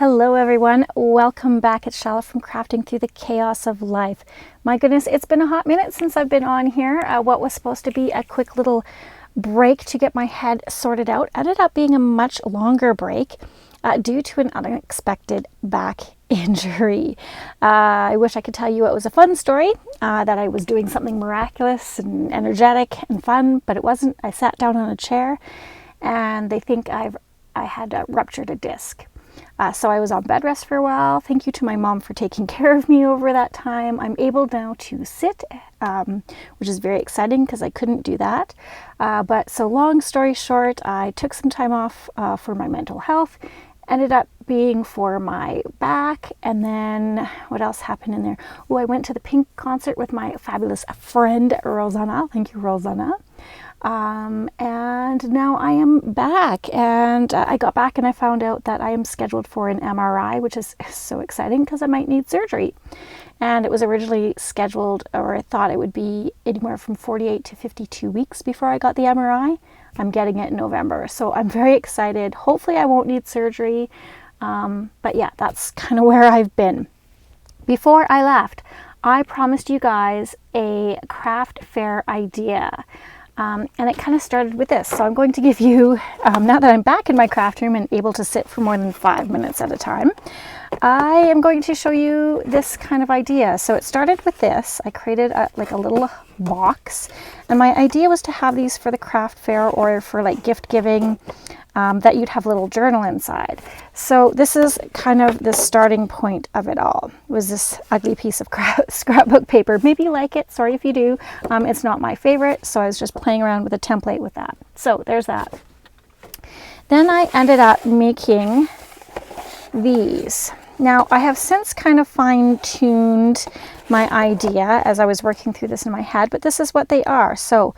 Hello everyone, welcome back. It's Chala from Crafting Through the Chaos of Life. My goodness, it's been a hot minute since I've been on here. What was supposed to be a quick little break to get my head sorted out ended up being a much longer break due to an unexpected back injury. I wish I could tell you it was a fun story, that I was doing something miraculous and energetic and fun, but it wasn't. I sat down on a chair and they think I had ruptured a disc. So I was on bed rest for a while. Thank you to my mom for taking care of me over that time. I'm able now to sit, which is very exciting because I couldn't do that. But so long story short, I took some time off for my mental health. Ended up being for my back. And then what else happened in there? Oh, I went to the Pink concert with my fabulous friend, Rosanna. Thank you, Rosanna. And now I am back, and I got back and I found out that I am scheduled for an MRI, which is so exciting because I might need surgery. And it was originally scheduled, or I thought it would be anywhere from 48 to 52 weeks before I got the MRI. I'm getting it in November, so I'm very excited. Hopefully I won't need surgery, but yeah, that's kind of where I've been. Before I left, I promised you guys a craft fair idea. And it kind of started with this. So I'm going to give you, now that I'm back in my craft room and able to sit for more than 5 minutes at a time, I am going to show you this kind of idea. So it started with this. I created like a little box, and my idea was to have these for the craft fair or for like gift giving, that you'd have a little journal inside. So this is kind of the starting point of it all, was this ugly piece of scrapbook paper. Maybe you like it, sorry if you do. It's not my favorite, so I was just playing around with a template with that. So there's that. Then I ended up making these. Now I have since kind of fine-tuned my idea as I was working through this in my head, but this is what they are. So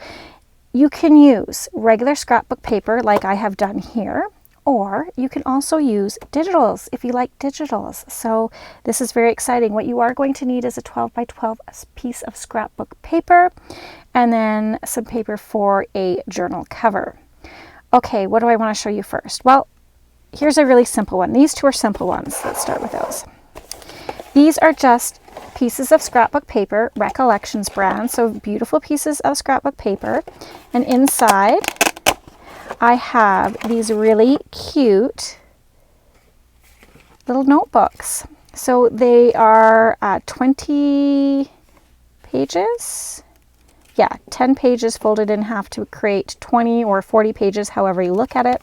you can use regular scrapbook paper like I have done here, or you can also use digitals if you like digitals. So this is very exciting. What you are going to need is a 12 by 12 piece of scrapbook paper, and then some paper for a journal cover. Okay, what do I want to show you first? Well, here's a really simple one. These two are simple ones. Let's start with those. These are just pieces of scrapbook paper, Recollections brand, so beautiful pieces of scrapbook paper. And inside I have these really cute little notebooks. So they are 20 pages. Yeah, 10 pages folded in half to create 20 or 40 pages, however you look at it.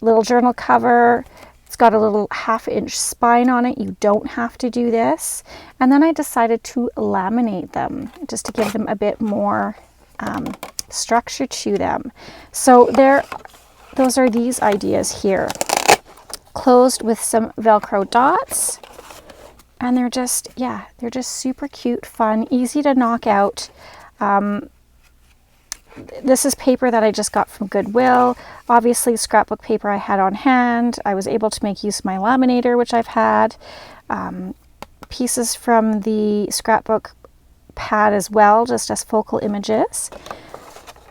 Little journal cover. It's got a little 1/2-inch spine on it. You don't have to do this. And then I decided to laminate them just to give them a bit more structure to them. So those are these ideas here. Closed with some Velcro dots. And they're just super cute, fun, easy to knock out. This is paper that I just got from Goodwill. Obviously, scrapbook paper I had on hand. I was able to make use of my laminator, which I've had. Pieces from the scrapbook pad as well, just as focal images.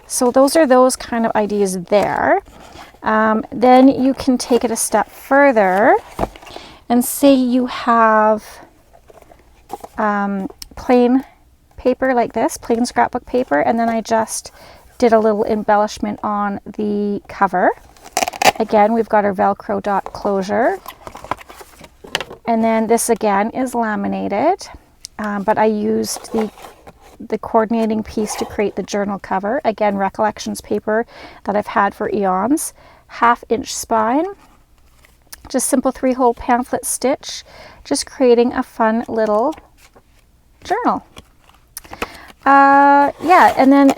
So those are those kind of ideas there. Then you can take it a step further and say you have plain paper like this, plain scrapbook paper, and then I just did a little embellishment on the cover. Again, we've got our Velcro dot closure, and then this again is laminated, but I used the coordinating piece to create the journal cover. Again, Recollections paper that I've had for eons. 1/2-inch spine, just simple 3-hole pamphlet stitch, just creating a fun little journal. Yeah, and then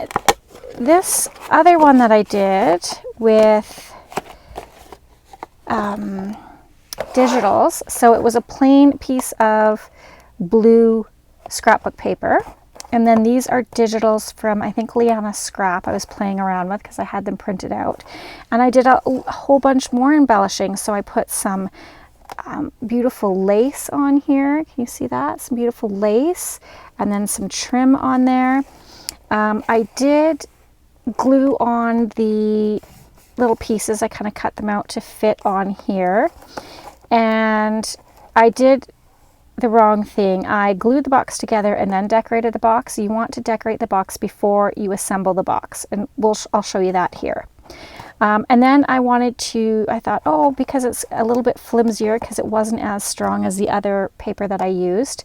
this other one that I did with digitals, so it was a plain piece of blue scrapbook paper, and then these are digitals from, I think, Liana Scrap I was playing around with because I had them printed out. And I did a whole bunch more embellishing, so I put some beautiful lace on here. Can you see that? Some beautiful lace, and then some trim on there. I did glue on the little pieces. I kind of cut them out to fit on here. And I did the wrong thing. I glued the box together and then decorated the box. You want to decorate the box before you assemble the box, and I'll show you that here. And then I thought, oh, because it's a little bit flimsier because it wasn't as strong as the other paper that I used,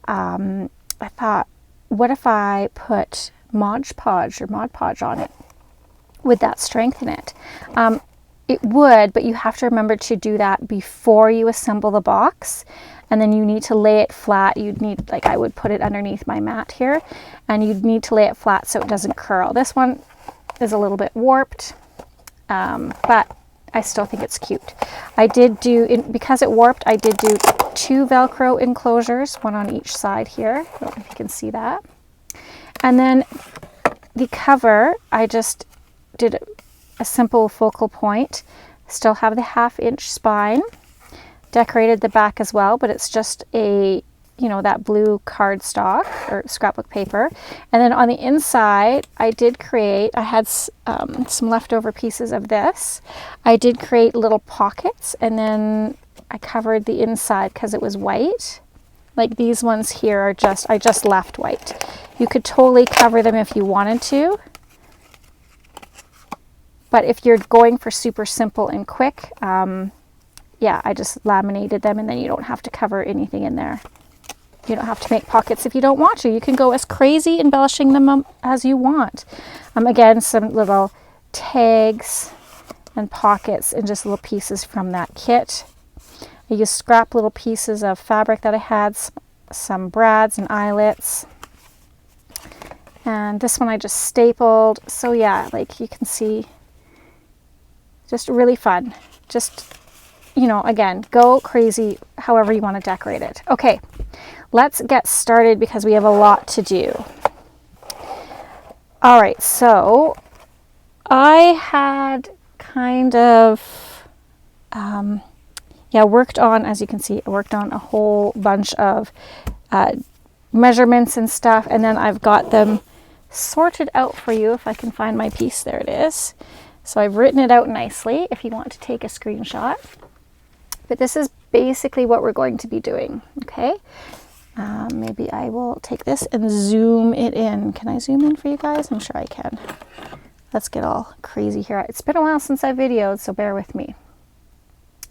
I thought, what if I put Mod Podge on it? Would that strengthen it? It would, but you have to remember to do that before you assemble the box. And then you need to lay it flat. You'd need, like I would put it underneath my mat here, and you'd need to lay it flat so it doesn't curl. This one is a little bit warped, but I still think it's cute. I did do, because it warped, I did do 2 Velcro enclosures, one on each side here. I don't know if you can see that. And then the cover, I just did a simple focal point. Still have the 1/2 inch spine. Decorated the back as well, but it's just a, that blue cardstock or scrapbook paper. And then on the inside, I had some leftover pieces of this. I did create little pockets, and then I covered the inside because it was white. Like these ones here are I just left white. You could totally cover them if you wanted to. But if you're going for super simple and quick, yeah, I just laminated them, and then you don't have to cover anything in there. You don't have to make pockets if you don't want to. You can go as crazy embellishing them as you want. Again, some little tags and pockets and just little pieces from that kit. I used scrap little pieces of fabric that I had, some brads and eyelets. And this one I just stapled. So yeah, like you can see, just really fun. Just, again, go crazy however you want to decorate it. Okay, let's get started because we have a lot to do. All right, so I had kind of, worked on, as you can see, I worked on a whole bunch of measurements and stuff, and then I've got them sorted out for you. If I can find my piece, there it is. So I've written it out nicely if you want to take a screenshot. But this is basically what we're going to be doing, okay? Maybe I will take this and zoom it in. Can I zoom in for you guys? I'm sure I can. Let's get all crazy here. It's been a while since I videoed, so bear with me.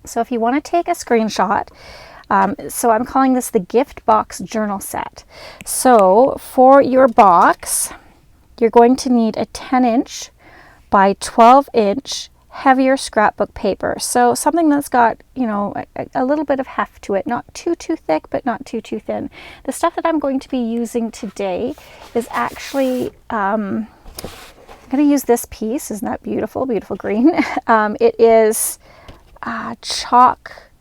So if you want to take a screenshot, so I'm calling this the gift box journal set. So for your box, you're going to need a 10-inch by 12-inch heavier scrapbook paper. So something that's got, a little bit of heft to it, not too thick, but not too thin. The stuff that I'm going to be using today is actually, I'm going to use this piece. Isn't that beautiful? Beautiful green. It is chalk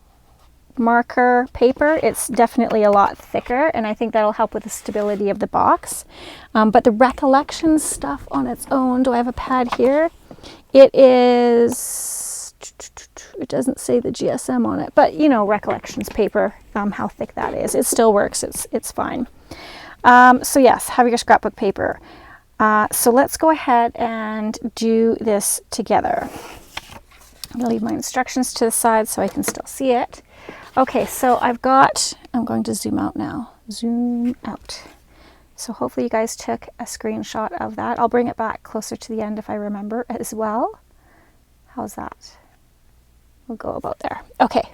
marker paper. It's definitely a lot thicker, and I think that'll help with the stability of the box. But the Recollections stuff on its own, do I have a pad here? It doesn't say the GSM on it, but Recollections paper, how thick that is. It still works, it's fine. So yes, have your scrapbook paper. So let's go ahead and do this together. I'm gonna leave my instructions to the side so I can still see it. Okay, so I'm going to zoom out now. Zoom out. So hopefully you guys took a screenshot of that. I'll bring it back closer to the end if I remember as well. How's that? We'll go about there. Okay,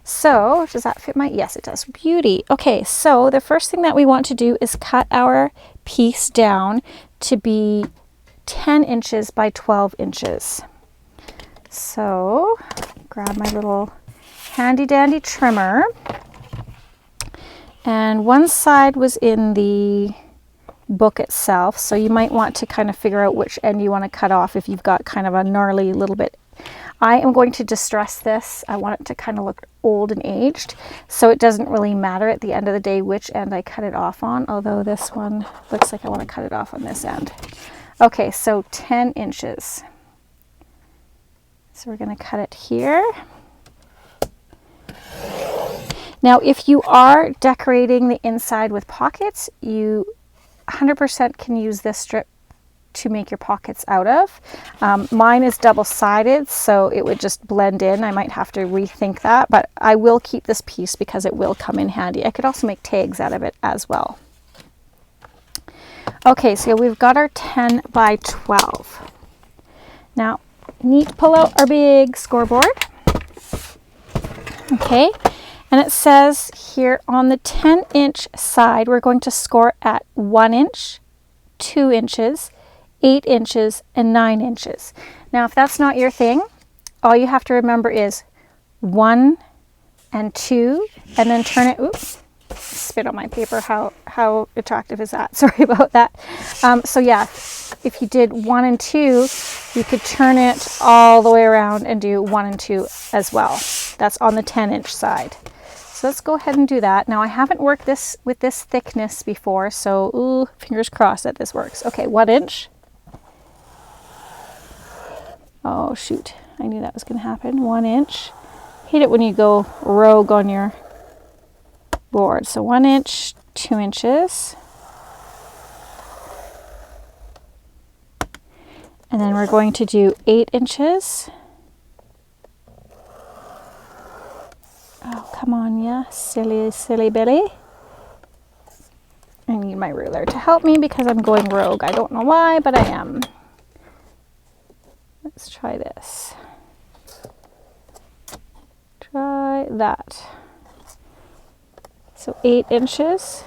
so does that fit yes, it does. Beauty. Okay, so the first thing that we want to do is cut our piece down to be 10 inches by 12 inches. So grab my little handy dandy trimmer, and one side was in the book itself, so you might want to kind of figure out which end you want to cut off if you've got kind of a gnarly little bit. I am going to distress this. I want it to kind of look old and aged, so it doesn't really matter at the end of the day which end I cut it off on, although this one looks like I want to cut it off on this end. Okay, so 10 inches. So we're going to cut it here. Now, if you are decorating the inside with pockets, you 100% can use this strip to make your pockets out of. Mine is double-sided, so it would just blend in. I might have to rethink that, but I will keep this piece because it will come in handy. I could also make tags out of it as well. Okay, so we've got our 10 by 12. Now, need to pull out our big scoreboard. Okay, and it says here on the 10-inch side, we're going to score at 1 inch, 2 inches, 8 inches, and 9 inches. Now, if that's not your thing, all you have to remember is 1 and 2, and then turn it, oops, spit on my paper. How attractive is that? Sorry about that. So yeah, if you did 1 and 2, you could turn it all the way around and do 1 and 2 as well. That's on the 10-inch side. So let's go ahead and do that. Now I haven't worked this with this thickness before, so ooh, fingers crossed that this works. Okay, 1 inch. Oh shoot, I knew that was going to happen. 1 inch. Hate it when you go rogue on your board. So 1 inch, 2 inches. And then we're going to do 8 inches. Oh, come on, yeah, silly Billy. I need my ruler to help me because I'm going rogue. I don't know why, but I am. Let's try this. Try that. So 8 inches.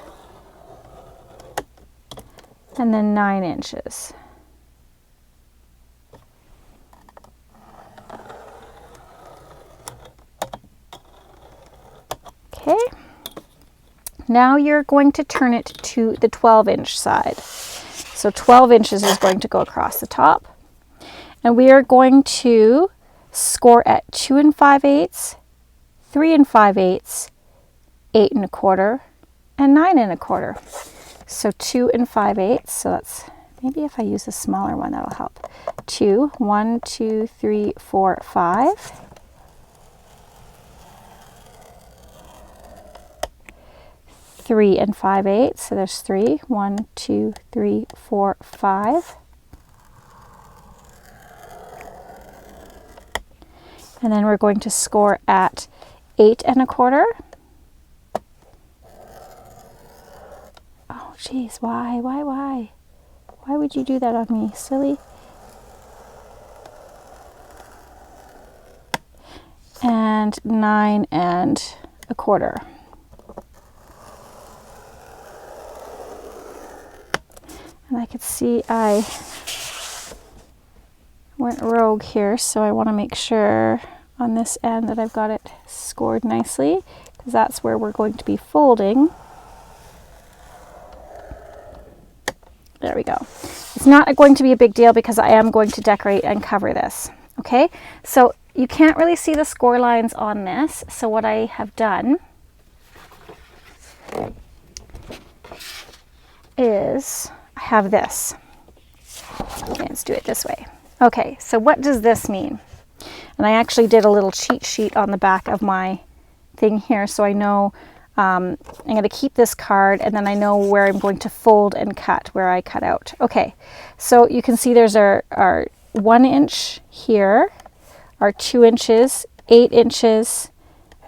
And then 9 inches. Okay, now you're going to turn it to the 12-inch side. So 12 inches is going to go across the top. And we are going to score at 2 5/8, 3 5/8, 8 1/4, and 9 1/4. So 2 5/8, so that's, maybe if I use a smaller one, that'll help. 2, 1, 2, 3, 4, 5. 3 5/8, so there's 3, 1, 2, 3, 4, 5. And then we're going to score at 8 1/4. Oh geez, why? Why would you do that on me, silly? And 9 1/4. And I could see I went rogue here, so I want to make sure on this end that I've got it scored nicely, because that's where we're going to be folding. There we go. It's not going to be a big deal because I am going to decorate and cover this. Okay, so you can't really see the score lines on this, so what I have done is I have this. Okay, let's do it this way. Okay, so what does this mean? And I actually did a little cheat sheet on the back of my thing here, so I know I'm going to keep this card, and then I know where I'm going to fold and cut, where I cut out. Okay, so you can see there's our 1 inch here, our 2 inches, 8 inches,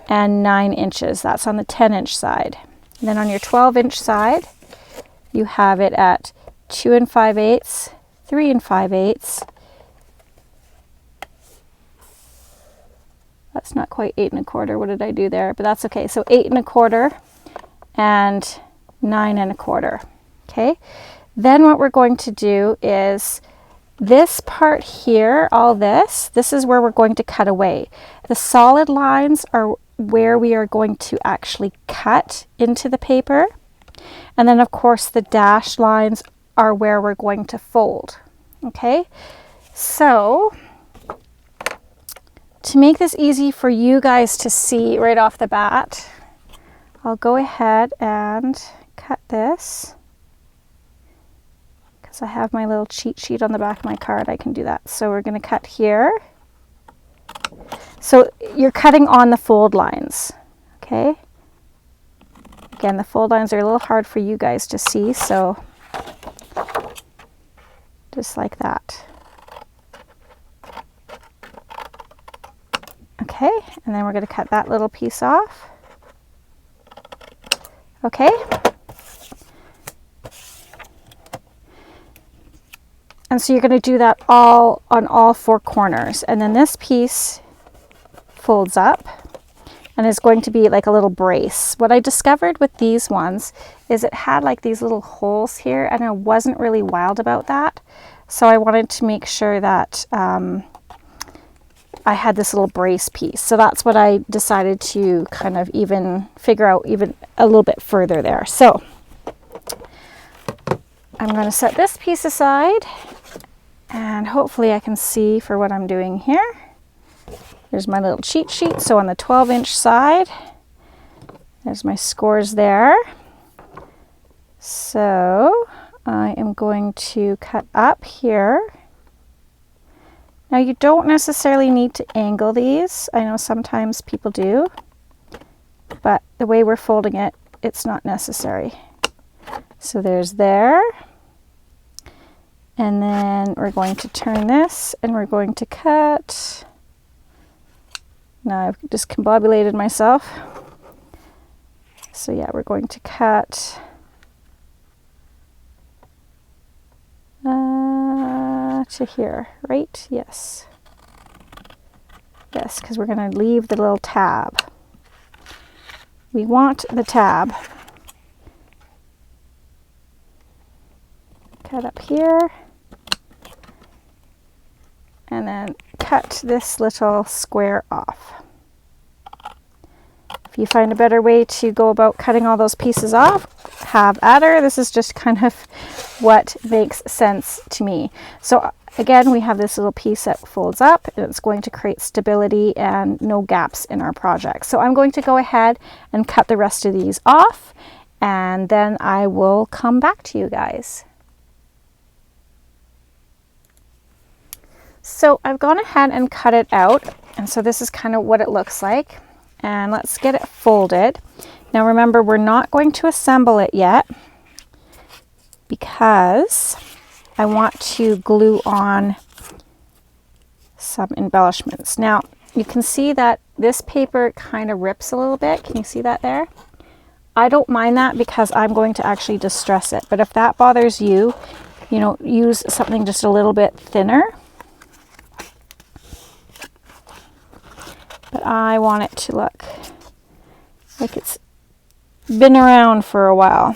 and 9 inches. That's on the 10-inch side. And then on your 12-inch side, you have it at 2 5/8, 3 5/8. That's not quite 8 1/4. What did I do there? But that's okay. So 8 1/4 and 9 1/4. Okay. Then what we're going to do is this part here, all this is where we're going to cut away. The solid lines are where we are going to actually cut into the paper. And then of course the dashed lines are where we're going to fold. Okay, so to make this easy for you guys to see right off the bat, I'll go ahead and cut this. Because I have my little cheat sheet on the back of my card, I can do that. So we're going to cut here. So you're cutting on the fold lines. Okay. Again, the fold lines are a little hard for you guys to see, so just like that. Okay, and then we're going to cut that little piece off. Okay. And so you're going to do that all on all 4 corners. And then this piece folds up and is going to be like a little brace. What I discovered with these ones is it had like these little holes here, and I wasn't really wild about that. So I wanted to make sure that I had this little brace piece. So that's what I decided to kind of even figure out even a little bit further there. So I'm going to set this piece aside, and hopefully I can see for what I'm doing here. There's my little cheat sheet. So on the 12-inch side, there's my scores there. So I am going to cut up here. Now you don't necessarily need to angle these. I know sometimes people do, but the way we're folding it, it's not necessary. So there's there. And then we're going to turn this and we're going to cut. Now I've discombobulated myself. So yeah, we're going to cut to here, right? Yes. Yes, because we're going to leave the little tab. We want the tab. Cut up here. And then cut this little square off. If you find a better way to go about cutting all those pieces off, have at her. This is just kind of what makes sense to me. So again, we have this little piece that folds up, and it's going to create stability and no gaps in our project. So I'm going to go ahead and cut the rest of these off, and then I will come back to you guys. So I've gone ahead and cut it out, and so this is kind of what it looks like. And let's get it folded. Now remember, we're not going to assemble it yet because I want to glue on some embellishments. Now you can see that this paper kind of rips a little bit. Can you see that there? I don't mind that because I'm going to actually distress it. But if that bothers you, you know, use something just a little bit thinner. But I want it to look like it's been around for a while.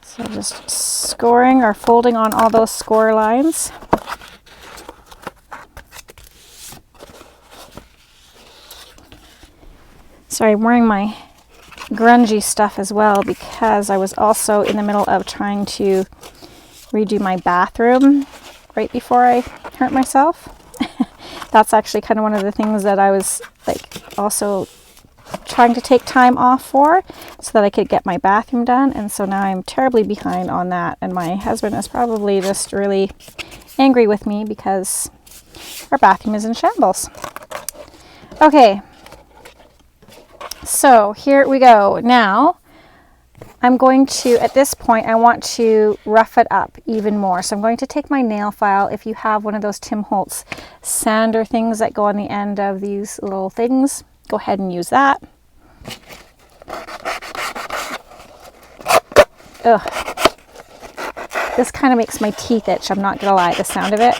So just scoring or folding on all those score lines. Sorry, I'm wearing my grungy stuff as well because I was also in the middle of trying to redo my bathroom right before I hurt myself. That's actually kind of one of the things that I was like also trying to take time off for so that I could get my bathroom done. And so now I'm terribly behind on that. And my husband is probably just really angry with me because our bathroom is in shambles. Okay. So here we go. Now I'm going to, at this point, I want to rough it up even more. So I'm going to take my nail file. If you have one of those Tim Holtz sander things that go on the end of these little things, go ahead and use that. Ugh. This kind of makes my teeth itch, I'm not gonna lie, the sound of it.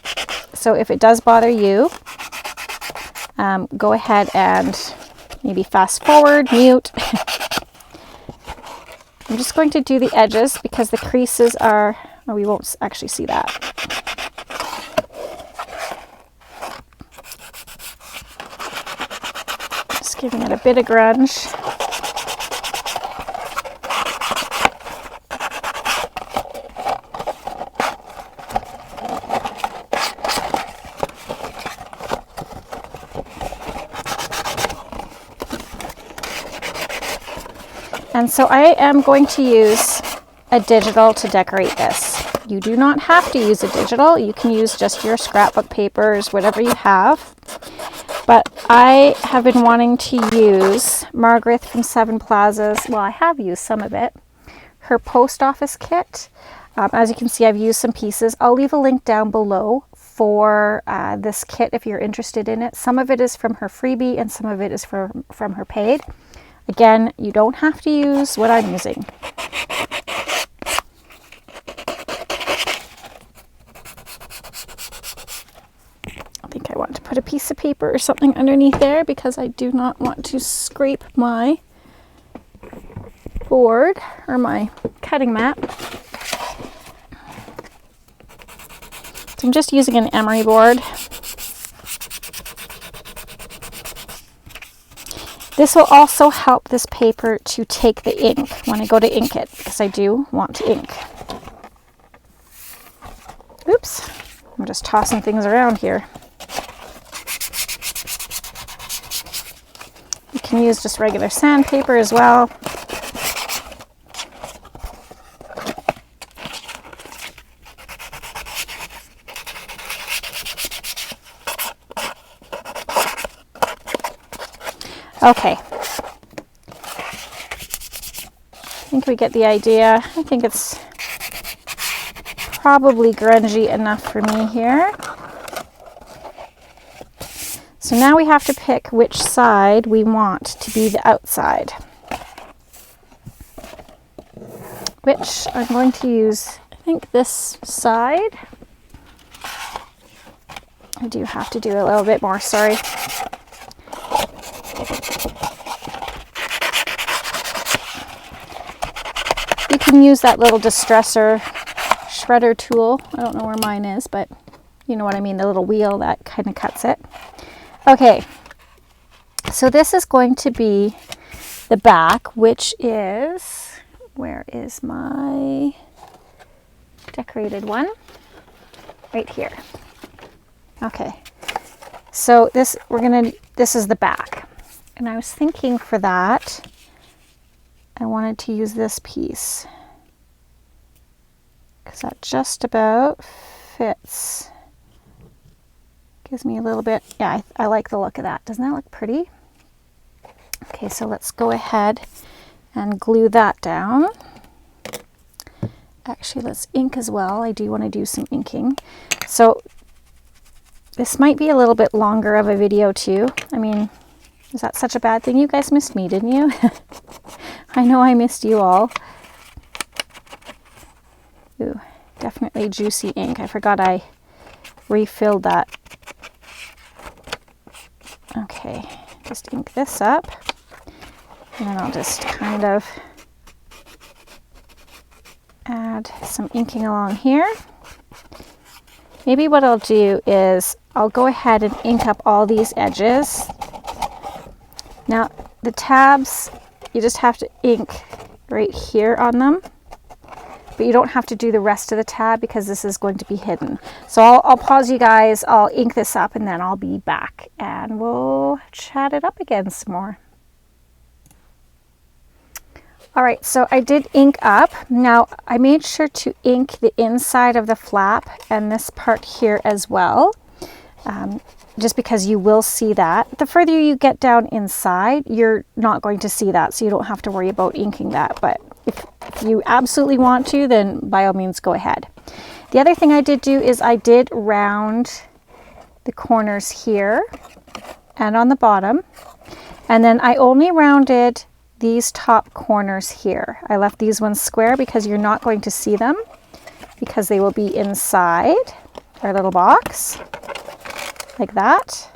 So if it does bother you, go ahead and maybe fast forward, mute. I'm just going to do the edges because the creases are, oh, we won't actually see that. Just giving it a bit of grunge. And so I am going to use a digital to decorate this. You do not have to use a digital. You can use just your scrapbook papers, whatever you have. But I have been wanting to use Margaret from Seven Plazas. Well, I have used some of it. Her post office kit. As you can see, I've used some pieces. I'll leave a link down below for this kit if you're interested in it. Some of it is from her freebie and some of it is from her paid. Again, you don't have to use what I'm using. I think I want to put a piece of paper or something underneath there because I do not want to scrape my board or my cutting mat. So I'm just using an emery board. This will also help this paper to take the ink when I go to ink it, because I do want to ink. Oops, I'm just tossing things around here. You can use just regular sandpaper as well. Okay, I think we get the idea. I think it's probably grungy enough for me here. So now we have to pick which side we want to be the outside, which I'm going to use, I think, this side. I do have to do a little bit more, sorry. You can use that little distressor shredder tool. I don't know where mine is, but you know what I mean, the little wheel that kind of cuts it. Okay, so this is going to be the back, which is, where is my decorated one? Right here. Okay, so this is the back. And I was thinking for that, I wanted to use this piece because that just about fits. Gives me a little bit, yeah, I like the look of that. Doesn't that look pretty? Okay, so let's go ahead and glue that down. Actually, let's ink as well. I do want to do some inking. So this might be a little bit longer of a video too. I mean, is that such a bad thing? You guys missed me, didn't you? I know I missed you all. Ooh, definitely juicy ink. I forgot I refilled that. Okay, just ink this up. And then I'll just kind of add some inking along here. Maybe what I'll do is I'll go ahead and ink up all these edges. Now, the tabs, you just have to ink right here on them, but you don't have to do the rest of the tab because this is going to be hidden. So I'll pause you guys, I'll ink this up, and then I'll be back and we'll chat it up again some more. All right, so I did ink up. Now, I made sure to ink the inside of the flap and this part here as well. Just because you will see that. The further you get down inside, you're not going to see that, so you don't have to worry about inking that. But if you absolutely want to, then by all means go ahead. The other thing I did do is I did round the corners here and on the bottom, and then I only rounded these top corners here. I left these ones square because you're not going to see them because they will be inside our little box. Like that.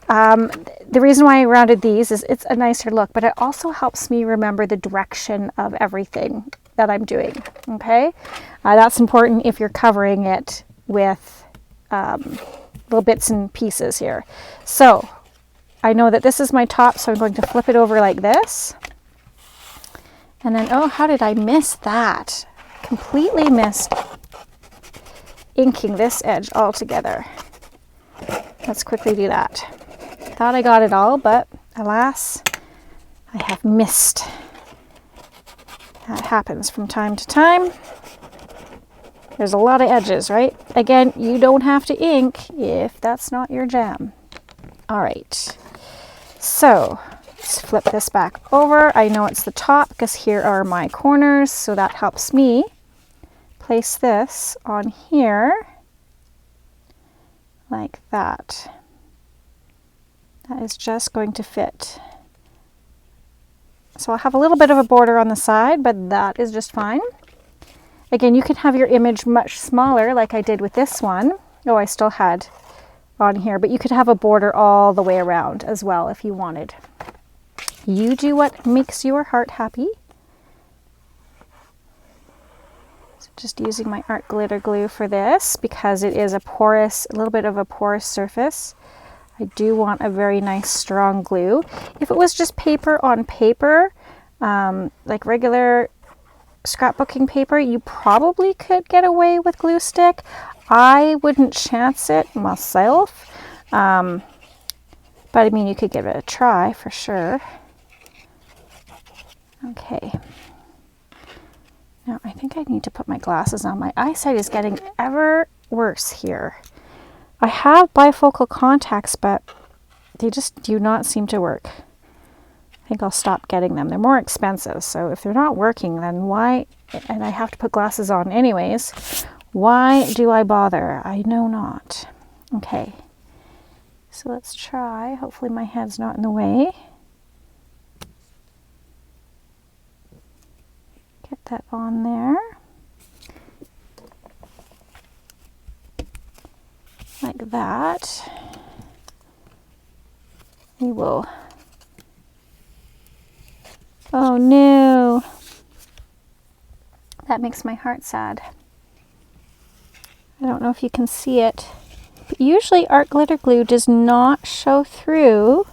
The reason why I rounded these is it's a nicer look, but it also helps me remember the direction of everything that I'm doing, okay? That's important if you're covering it with little bits and pieces here. So I know that this is my top, so I'm going to flip it over like this. And then, oh, how did I miss that? Completely missed inking this edge altogether. Let's quickly do that. Thought I got it all, but alas, I have missed. That happens from time to time. There's a lot of edges, right? Again, you don't have to ink if that's not your jam. All right, so let's flip this back over. I know it's the top because here are my corners, so that helps me place this on here like that. That is just going to fit. So I'll have a little bit of a border on the side, but that is just fine. Again, you can have your image much smaller like I did with this one. Oh, I still had on here, but you could have a border all the way around as well if you wanted. You do what makes your heart happy. So just using my art glitter glue for this because it is a little bit of a porous surface. I do want a very nice strong glue. If it was just paper on paper, like regular scrapbooking paper, you probably could get away with glue stick. I wouldn't chance it myself, but I mean, you could give it a try for sure. Okay. Now I think I need to put my glasses on. My eyesight is getting ever worse here. I have bifocal contacts, but they just do not seem to work. I think I'll stop getting them. They're more expensive, so if they're not working, then why, and I have to put glasses on anyways, why do I bother? I know not. Okay, so let's try. Hopefully my head's not in the way. Get that on there. Like that. We will. Oh no. That makes my heart sad. I don't know if you can see it, but usually art glitter glue does not show through.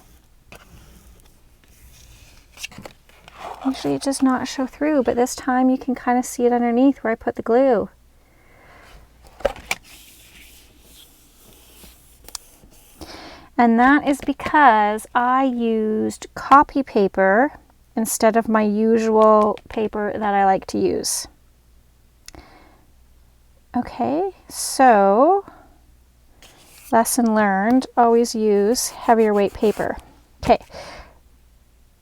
Usually it does not show through, but this time you can kind of see it underneath where I put the glue. And that is because I used copy paper instead of my usual paper that I like to use. Okay, so lesson learned, always use heavier weight paper. Okay,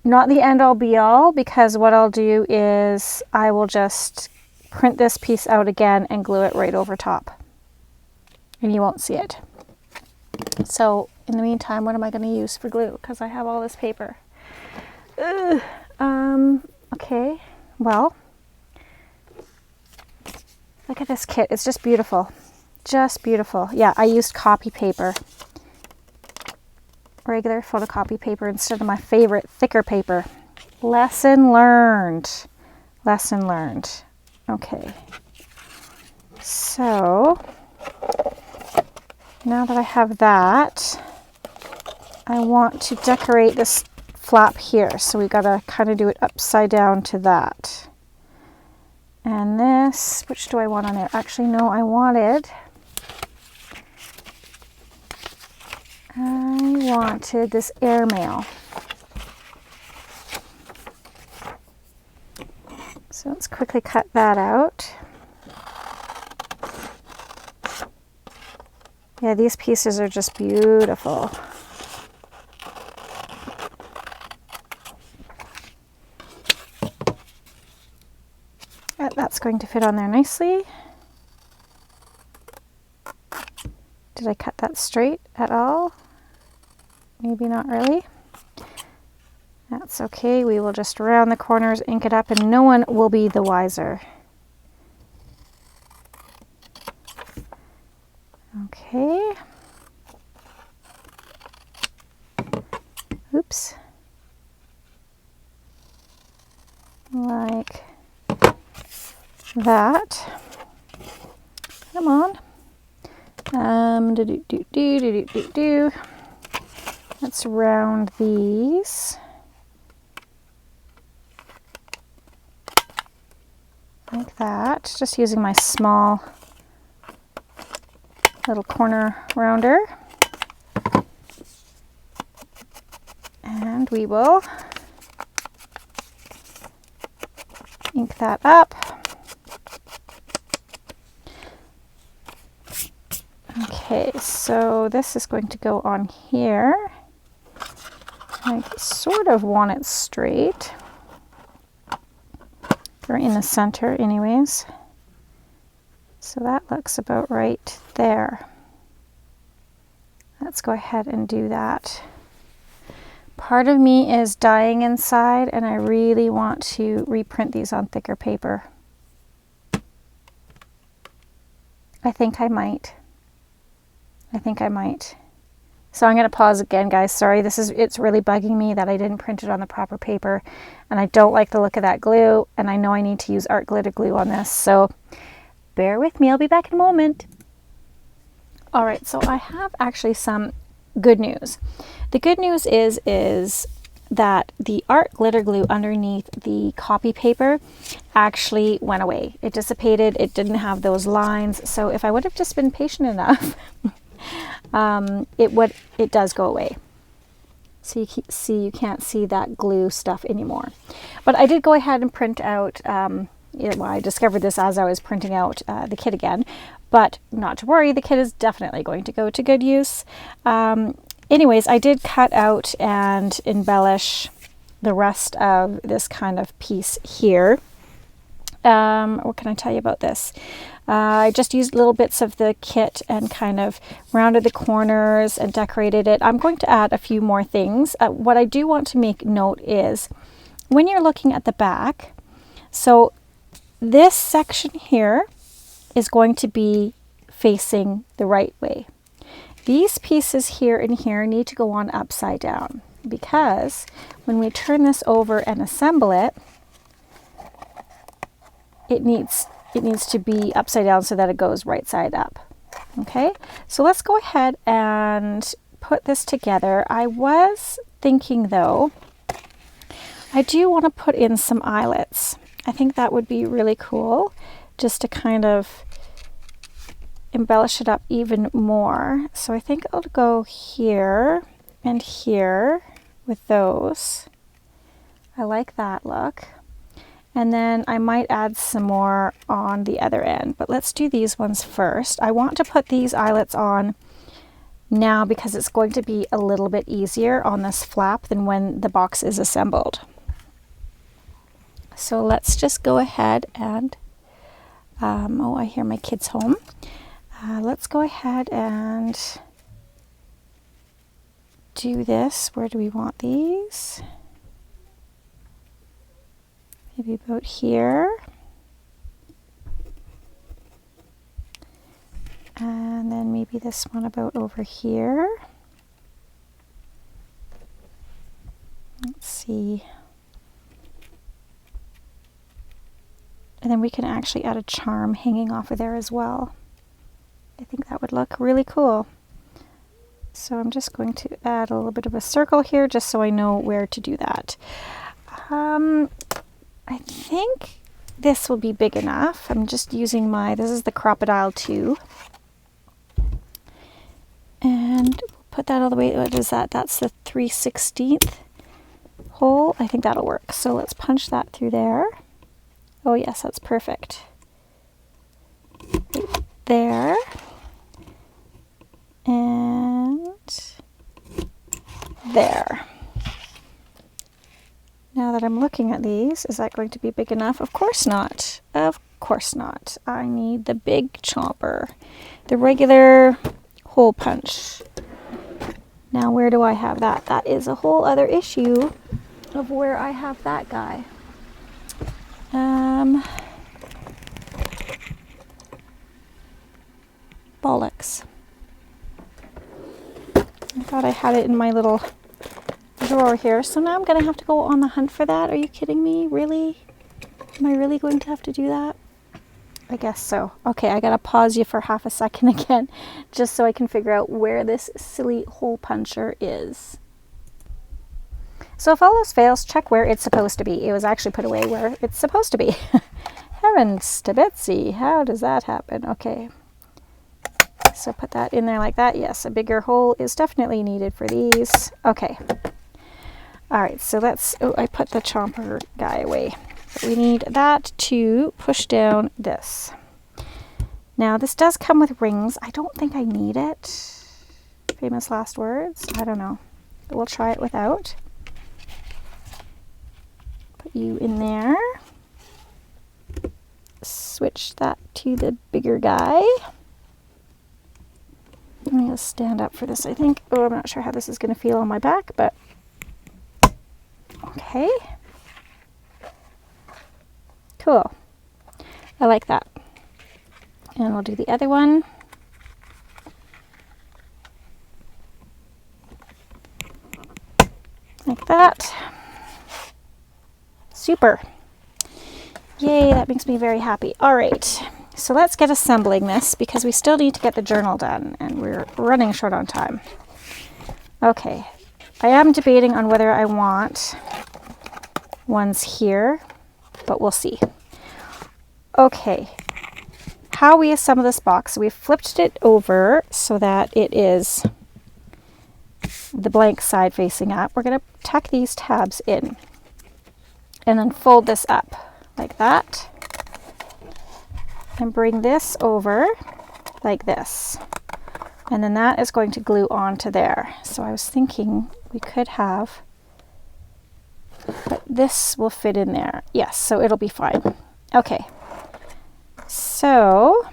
not the end all be all, because what I'll do is I will just print this piece out again and glue it right over top, and you won't see it. So in the meantime, what am I going to use for glue? Because I have all this paper. Okay, well, look at this kit. It's just beautiful. Just beautiful. Yeah, I used copy paper. Regular photocopy paper instead of my favorite thicker paper. Lesson learned. Lesson learned. Okay. So now that I have that, I want to decorate this flap here. So we gotta kind of do it upside down to that. And this, which do I want on there? Actually, no, I wanted this airmail. So let's quickly cut that out. Yeah, these pieces are just beautiful. That's going to fit on there nicely. Did I cut that straight at all? Maybe not really. That's okay. We will just round the corners, ink it up, and no one will be the wiser. Okay. Oops. Like that. Come on. Let's round these. Like that. Just using my small little corner rounder. And we will ink that up. Okay, so this is going to go on here. I sort of want it straight, or in the center anyways. So that looks about right there. Let's go ahead and do that. Part of me is dying inside, and I really want to reprint these on thicker paper. I think I might. So I'm going to pause again, guys. Sorry, it's really bugging me that I didn't print it on the proper paper, and I don't like the look of that glue, and I know I need to use art glitter glue on this, so bear with me. I'll be back in a moment. All right, so I have actually some good news. The good news is that the art glitter glue underneath the copy paper actually went away. It dissipated. It didn't have those lines. So if I would have just been patient enough, it does go away. So you can't see that glue stuff anymore. But I did go ahead and print out, I discovered this as I was printing out the kit again, but not to worry, the kit is definitely going to go to good use. Anyways, I did cut out and embellish the rest of this kind of piece here. What can I tell you about this? I just used little bits of the kit and kind of rounded the corners and decorated it. I'm going to add a few more things. What I do want to make note is when you're looking at the back, so this section here is going to be facing the right way. These pieces here and here need to go on upside down, because when we turn this over and assemble it, it needs to be upside down so that it goes right side up. Okay, so let's go ahead and put this together. I was thinking though, I do want to put in some eyelets. I think that would be really cool, just to kind of embellish it up even more. So I think I'll go here and here with those. I like that look. And then I might add some more on the other end, but let's do these ones first. I want to put these eyelets on now because it's going to be a little bit easier on this flap than when the box is assembled. So let's just go ahead and, oh, I hear my kids home. Let's go ahead and do this. Where do we want these? Maybe about here. And then maybe this one about over here. Let's see. And then we can actually add a charm hanging off of there as well. I think that would look really cool. So I'm just going to add a little bit of a circle here just so I know where to do that. I think this will be big enough. I'm just using this is the Crocodile 2. And put that all the way, what is that? That's the 3/16 hole. I think that'll work. So let's punch that through there. Oh yes, that's perfect. Right there. And there. Now that I'm looking at these, is that going to be big enough? Of course not. Of course not. I need the big chomper. The regular hole punch. Now where do I have that? That is a whole other issue of where I have that guy. Bollocks. I thought I had it in my little drawer here, so now I'm going to have to go on the hunt for that. Are you kidding me? Really? Am I really going to have to do that? I guess so. Okay, I got to pause you for half a second again, just so I can figure out where this silly hole puncher is. So if all else fails, check where it's supposed to be. It was actually put away where it's supposed to be. Heavens to Betsy, how does that happen? Okay. So put that in there like that. Yes, a bigger hole is definitely needed for these. Okay. All right, so I put the chomper guy away. So we need that to push down this. Now this does come with rings. I don't think I need it. Famous last words. I don't know. We'll try it without. Put you in there. switch that to the bigger guy. I'm going to stand up for this, I think. Oh, I'm not sure how this is going to feel on my back, but okay. Cool. I like that. And we'll do the other one. Like that. Super. Yay, that makes me very happy. All right, so let's get assembling this because we still need to get the journal done and we're running short on time. Okay, I am debating on whether I want ones here, but we'll see. Okay, how we assemble this box, we've flipped it over so that it is the blank side facing up. We're going to tuck these tabs in and then fold this up like that and bring this over like this, and then that is going to glue onto there. So I was thinking we could have, but this will fit in there. Yes, so it'll be fine. Okay, so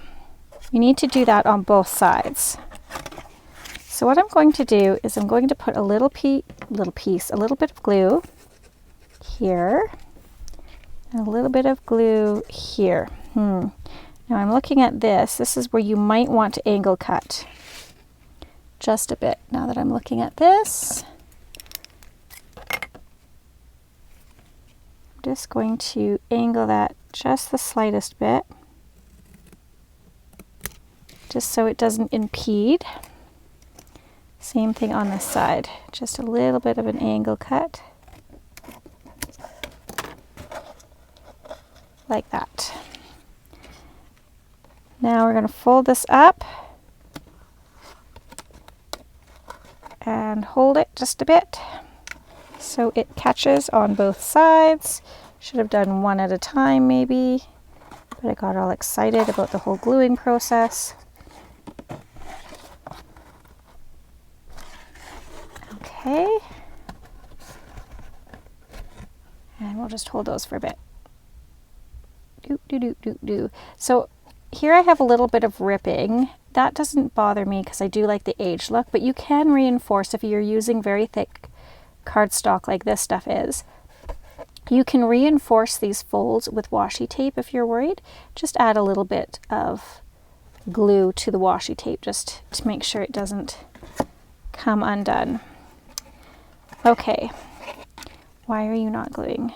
you need to do that on both sides. So what I'm going to do is I'm going to put a little bit of glue here, and a little bit of glue here. Now I'm looking at this. This is where you might want to angle cut just a bit. Now that I'm looking at this, I'm just going to angle that just the slightest bit, just so it doesn't impede. Same thing on this side, just a little bit of an angle cut. Like that. Now we're going to fold this up and hold it just a bit so it catches on both sides. Should have done one at a time maybe, but I got all excited about the whole gluing process. Okay. And we'll just hold those for a bit. So here I have a little bit of ripping. That doesn't bother me because I do like the aged look, but you can reinforce if you're using very thick cardstock like this stuff is. You can reinforce these folds with washi tape if you're worried. Just add a little bit of glue to the washi tape just to make sure it doesn't come undone. Okay, why are you not gluing?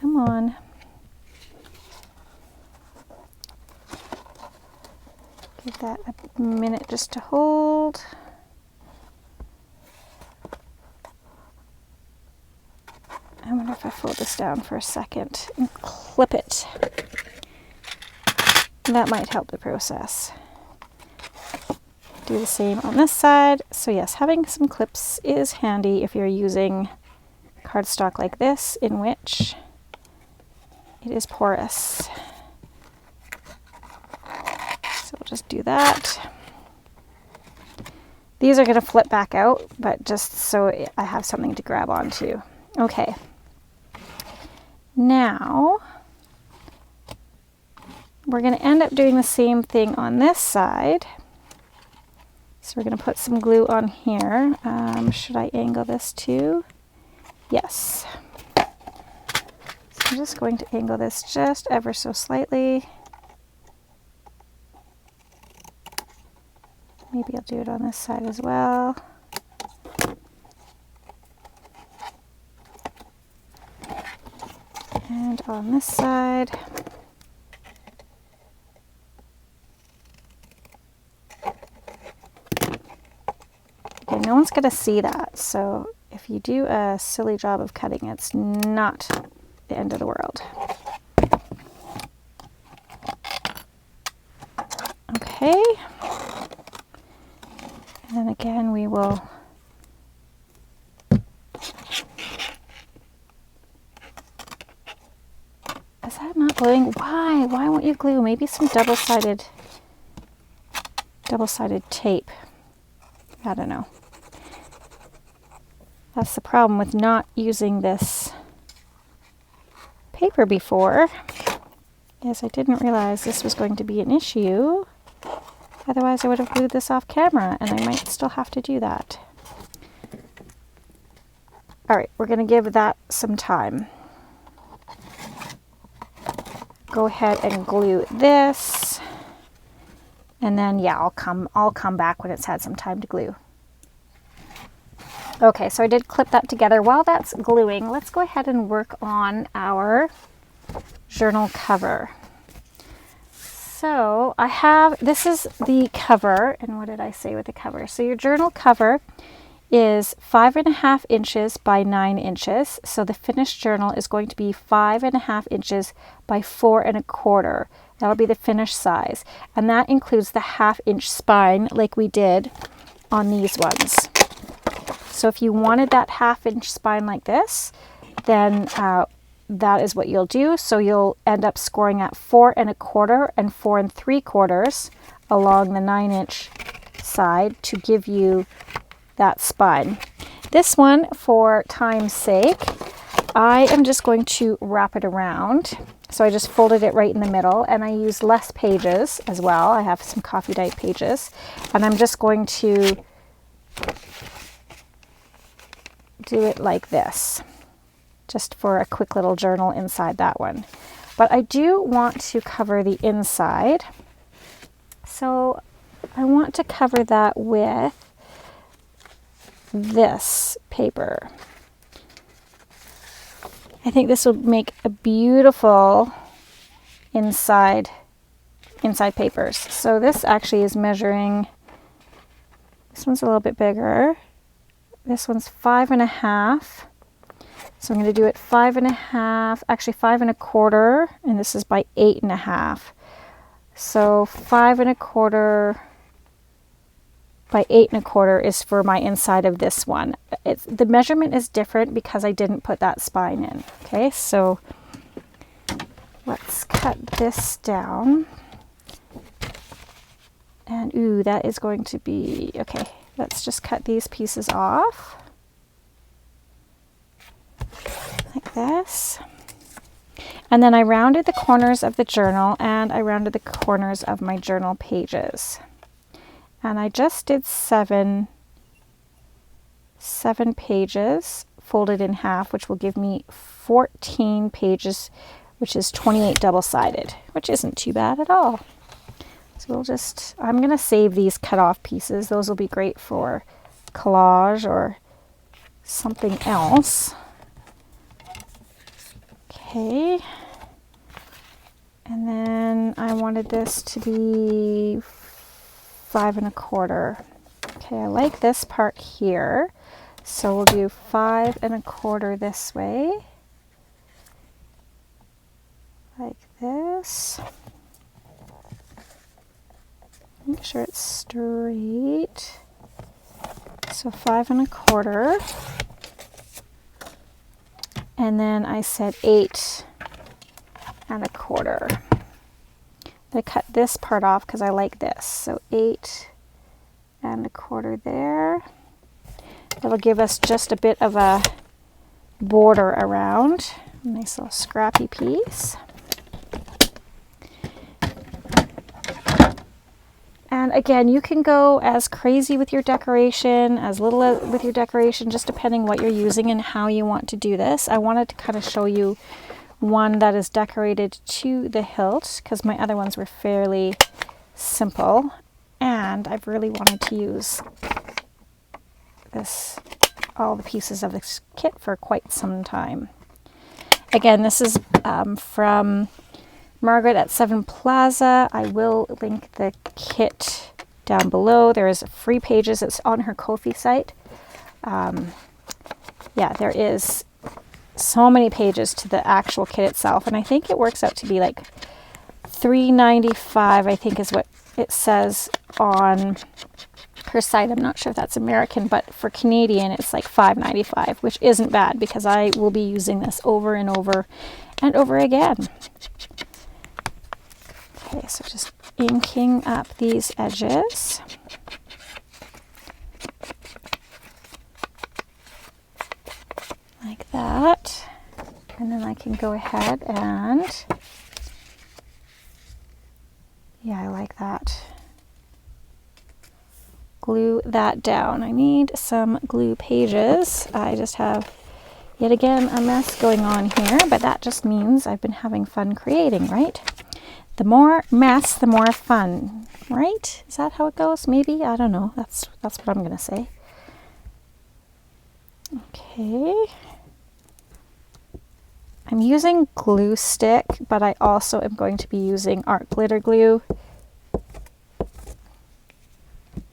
Come on. Give that a minute just to hold. I wonder if I fold this down for a second and clip it. That might help the process. Do the same on this side. So yes, having some clips is handy if you're using cardstock like this, in which it is porous. So we'll just do that. These are going to flip back out, but just so I have something to grab onto. Okay. Now, we're going to end up doing the same thing on this side. So we're going to put some glue on here. Should I angle this too? Yes. So I'm just going to angle this just ever so slightly. Maybe I'll do it on this side as well. And on this side. Okay, no one's going to see that, so if you do a silly job of cutting, it's not the end of the world. Okay. And then again, we will Is that not gluing? Why? Why won't you glue? Maybe some double-sided tape. I don't know. That's the problem with not using this paper before. is I didn't realize this was going to be an issue. Otherwise I would have glued this off camera, and I might still have to do that. All right, we're going to give that some time. Go ahead and glue this. And then, yeah, I'll come back when it's had some time to glue. Okay, so I did clip that together. While that's gluing, let's go ahead and work on our journal cover. So I have, this is the cover, and what did I say with the cover? So your journal cover is 5.5 inches by 9 inches. So the finished journal is going to be 5.5 inches by 4.25. That'll be the finished size. And that includes the 1/2 inch spine like we did on these ones. So if you wanted that 1/2 inch spine like this, then that is what you'll do. So you'll end up scoring at 4.25 and 4.75 along the 9 inch side to give you that spine. This one, for time's sake, I am just going to wrap it around. So I just folded it right in the middle, and I used less pages as well. I have some coffee dyed pages, and I'm just going to do it like this, just for a quick little journal inside that one. But I do want to cover the inside. So I want to cover that with this paper. I think this will make a beautiful inside papers. So this actually is measuring, this one's a little bit bigger. This one's 5.5. So I'm going to do it 5.5, actually 5.25, and this is by 8.5. So 5.25 by 8.25 is for my inside of this one. The measurement is different because I didn't put that spine in. Okay, so let's cut this down. And ooh, that is going to be, okay, let's just cut these pieces off. Like this. And then I rounded the corners of the journal, and I rounded the corners of my journal pages. And I just did seven pages folded in half, which will give me 14 pages, which is 28 double-sided, which isn't too bad at all. So we'll just, I'm going to save these cut off pieces. Those will be great for collage or something else. Okay. And then I wanted this to be 5.25. Okay, I like this part here. So we'll do 5.25 this way. Like this. Make sure it's straight. So 5.25. And then I said 8.25. I cut this part off because I like this. So 8.25 there. That'll give us just a bit of a border around. Nice little scrappy piece. And again, you can go as crazy with your decoration, as little with your decoration, just depending what you're using and how you want to do this. I wanted to kind of show you one that is decorated to the hilt because my other ones were fairly simple, and I've really wanted to use all the pieces of this kit for quite some time. Again, this is from Margaret at Seven Plaza. I will link the kit down below. There is free pages. It's on her Ko-fi site. Yeah, there is so many pages to the actual kit itself, and I think it works out to be like $3.95, I think is what it says on her site. I'm not sure if that's American, but for Canadian it's like $5.95, which isn't bad because I will be using this over and over and over again. Okay, so just inking up these edges. Like that. And then I can go ahead and Yeah, I like that. Glue that down. I need some glue pages. I just have, yet again, a mess going on here, but that just means I've been having fun creating, right? The more mess, the more fun, right? Is that how it goes? Maybe? I don't know. That's what I'm going to say. Okay. I'm using glue stick, but I also am going to be using art glitter glue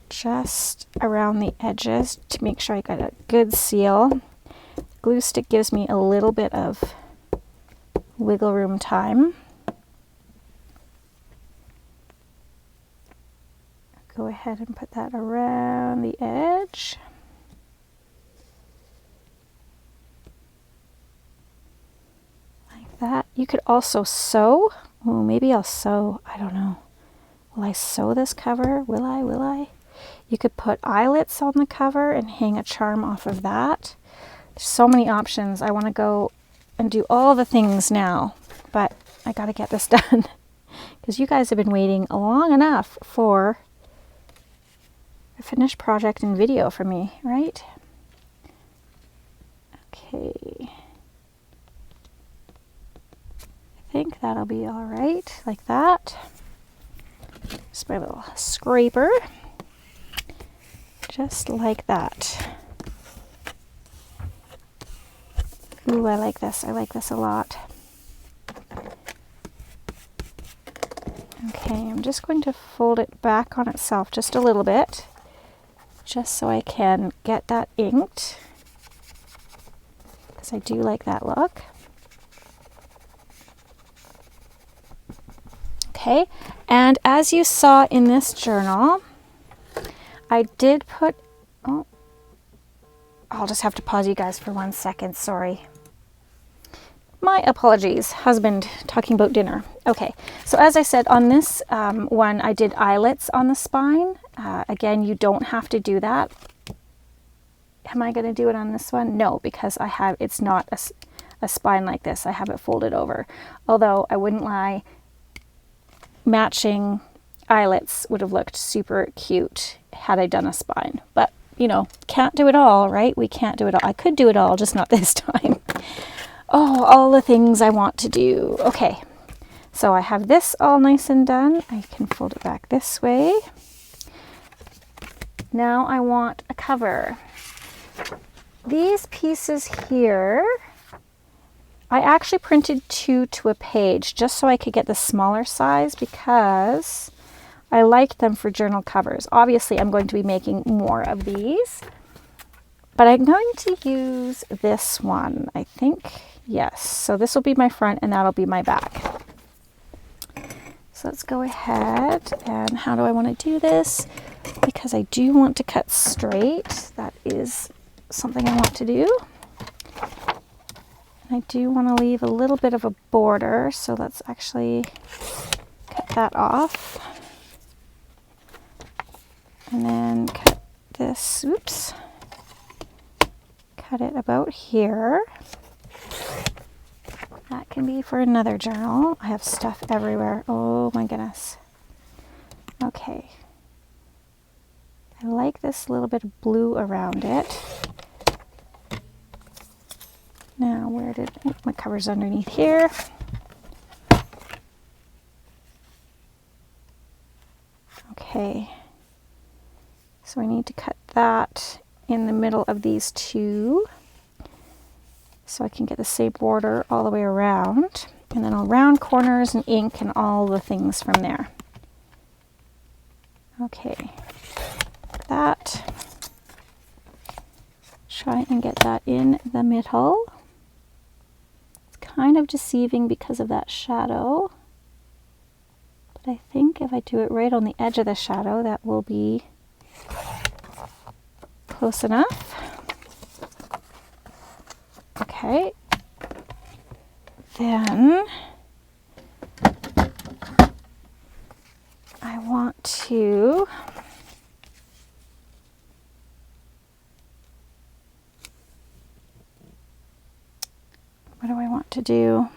just around the edges to make sure I got a good seal. Glue stick gives me a little bit of wiggle room time. Go ahead and put that around the edge. Like that. You could also sew. Oh, maybe I'll sew. I don't know. Will I sew this cover? Will I? You could put eyelets on the cover and hang a charm off of that. There's so many options. I want to go and do all the things now, but I got to get this done because you guys have been waiting long enough for a finished project and video from me, right? Okay. I think that'll be all right, like that. Just my little scraper. Just like that. Ooh, I like this. I like this a lot. Okay, I'm just going to fold it back on itself just a little bit, just so I can get that inked, because I do like that look. Okay, and as you saw in this journal, I did put, oh, I'll just have to pause you guys for 1 second, sorry. My apologies, husband talking about dinner. Okay, so as I said, on this one, I did eyelets on the spine. Again, you don't have to do that. Am I going to do it on this one? No, because it's not a spine like this. I have it folded over. Although, I wouldn't lie, matching eyelets would have looked super cute had I done a spine. But, you know, can't do it all, right? We can't do it all. I could do it all, just not this time. Oh, all the things I want to do. Okay, so I have this all nice and done. I can fold it back this way. Now I want a cover. These pieces here, I actually printed 2 to a page just so I could get the smaller size because I liked them for journal covers. Obviously, I'm going to be making more of these, but I'm going to use this one, I think. Yes, so this will be my front and that'll be my back. So let's go ahead, and how do I want to do this? Because I do want to cut straight. That is something I want to do. And I do want to leave a little bit of a border, so let's actually cut that off. And then cut this, oops, cut it about here. That can be for another journal. I have stuff everywhere. Oh my goodness. Okay. I like this little bit of blue around it. Now, my cover's underneath here. Okay. So I need to cut that in the middle of these 2. So I can get the same border all the way around, and then I'll round corners and ink and all the things from there. Okay, like that. Try and get that in the middle. It's kind of deceiving because of that shadow, but I think if I do it right on the edge of the shadow, that will be close enough. Okay, then I want to what do I want to do?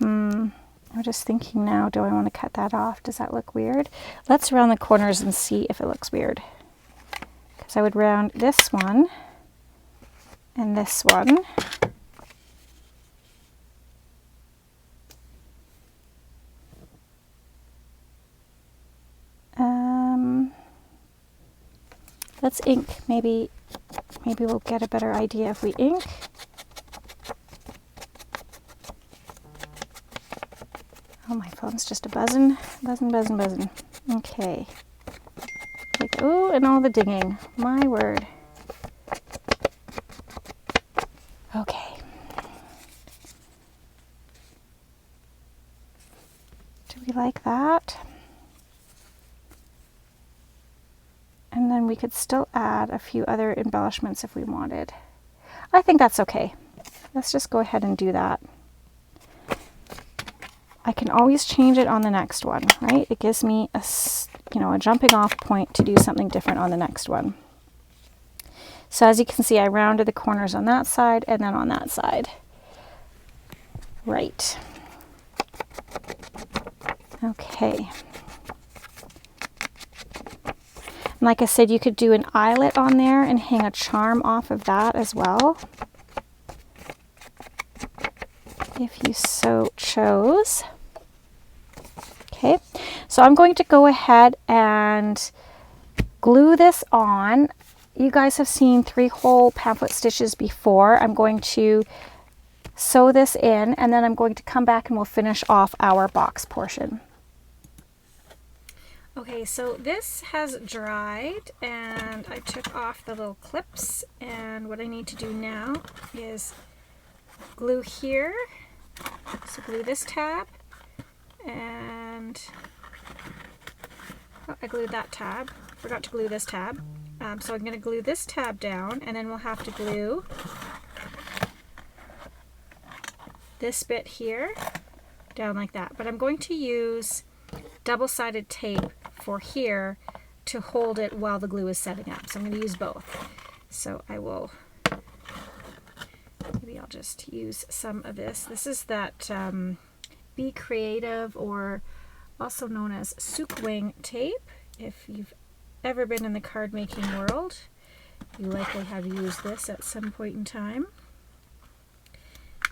I I'm just thinking now, do I want to cut that off? Does that look weird? Let's round the corners and see if it looks weird. Because I would round this one and this one. Let's ink. Maybe we'll get a better idea if we ink. Oh, my phone's just a buzzing. Okay. Like, ooh, and all the dinging. My word. Okay. Do we like that? And then we could still add a few other embellishments if we wanted. I think that's okay. Let's just go ahead and do that. I can always change it on the next one, right? It gives me a jumping off point to do something different on the next one. So as you can see, I rounded the corners on that side and then on that side. Right. Okay. And like I said, you could do an eyelet on there and hang a charm off of that as well, if you so chose. Okay, so I'm going to go ahead and glue this on. You guys have seen 3-hole pamphlet stitches before. I'm going to sew this in, and then I'm going to come back and we'll finish off our box portion. Okay, so this has dried and I took off the little clips, and what I need to do now is glue here. So glue this tab, and I glued that tab. Forgot to glue this tab. So I'm going to glue this tab down, and then we'll have to glue this bit here down like that. But I'm going to use double-sided tape for here to hold it while the glue is setting up. So I'm going to use both. So I will, maybe I'll just use some of this. This is that Be Creative, or also known as Sook Wing tape. If you've ever been in the card making world, you likely have used this at some point in time.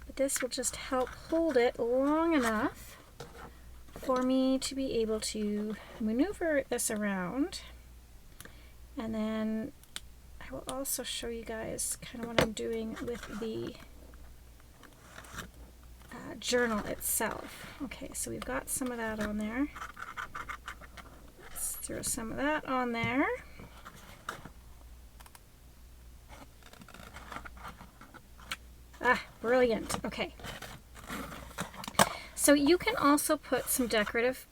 But this will just help hold it long enough for me to be able to maneuver this around. And then I will also show you guys kind of what I'm doing with the journal itself. Okay, so we've got some of that on there. Let's throw some of that on there. Ah, brilliant. Okay. So you can also put some decorative